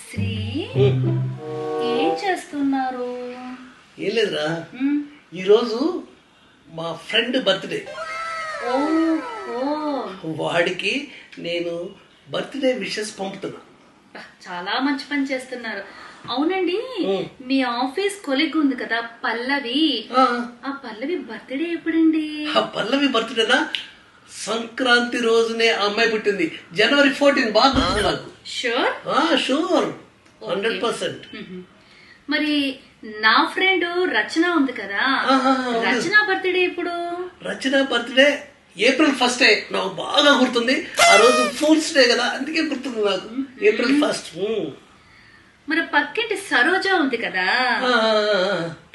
శ్రీ ఏం చేస్తున్నారు? ఏం లేదురా, ఈరోజు మా ఫ్రెండ్ బర్త్డే. వాడికి నేను బర్త్డే విషెస్ పంపుతున్నా. చాలా మంచి పని చేస్తున్నారు. అవునండి, మీ ఆఫీస్ కొలీగ్ ఉంది కదా పల్లవి, ఆ పల్లవి బర్త్డే ఎప్పుడండి? ఆ పల్లవి బర్త్డేనా? సంక్రాంతి రోజునే ఆ అమ్మాయి పుట్టింది, జనవరి 14. బాగా గుర్తుంది నాకు. షూర్ 100%. మరి నా ఫ్రెండ్ రచన ఉంది కదా, రచన బర్త్డే ఎప్పుడు? రచన బర్త్డే ఏప్రిల్ 1 నాకు బాగా గుర్తుంది. ఆ రోజు ఫూల్స్ డే కదా, అందుకే గుర్తుంది నాకు. ఏప్రిల్ 1. మరి పక్కింటి సరోజ ఉంది కదా,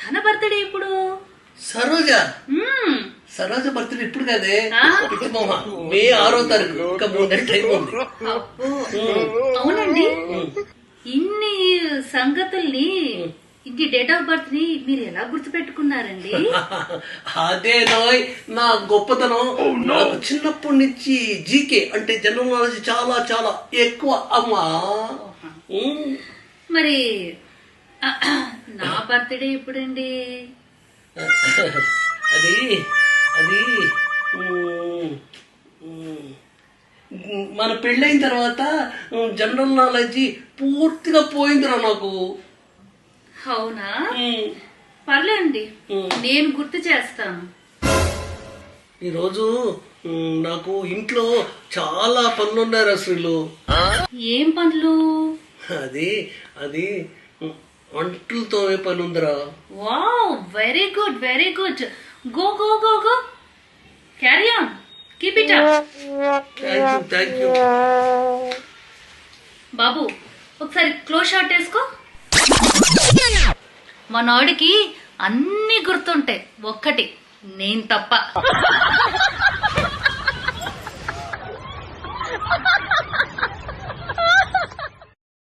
తన బర్త్డే ఎప్పుడు? సరోజ బర్త్డే ఇప్పుడు కదే, మే 6వ తారీఖు. ఇంకా 3 నెలల టైం ఉంది. అవునండి, ఇన్ని సంగతుల్ని, ఇంటి డేట్ ఆఫ్ బర్త్ ని మీరు ఎలా గుర్తు పెట్టుకున్నారండి? అదే నోయ్ నా గొప్పతనం. నాకు చిన్నప్పటి నుంచి జీకే అంటే జనరల్ నాలెడ్జ్ చాలా చాలా ఎక్కువ అమ్మా. మరి నా బర్త్డే ఎప్పుడండి? అది అది మన పెళ్ళైన తర్వాత జనరల్ నాలెడ్జ్ పూర్తిగా పోయిందిరా నాకు. అవునా? పర్లేండి, నేను గుర్తు చేస్తాను. ఈరోజు నాకు ఇంట్లో చాలా పనులు ఉన్నాయి అసలు. ఏం పనులు? అది అది వంటలు తోమే పని ఉందిరా. Wow, very good very good. Go go go go, carry on, keep it up. Thank you. బాబు, ఒకసారి క్లోజ్ షాట్ వేసుకో. మనోడికి అన్ని గుర్తుంటాయి, ఒక్కటి నేను తప్ప.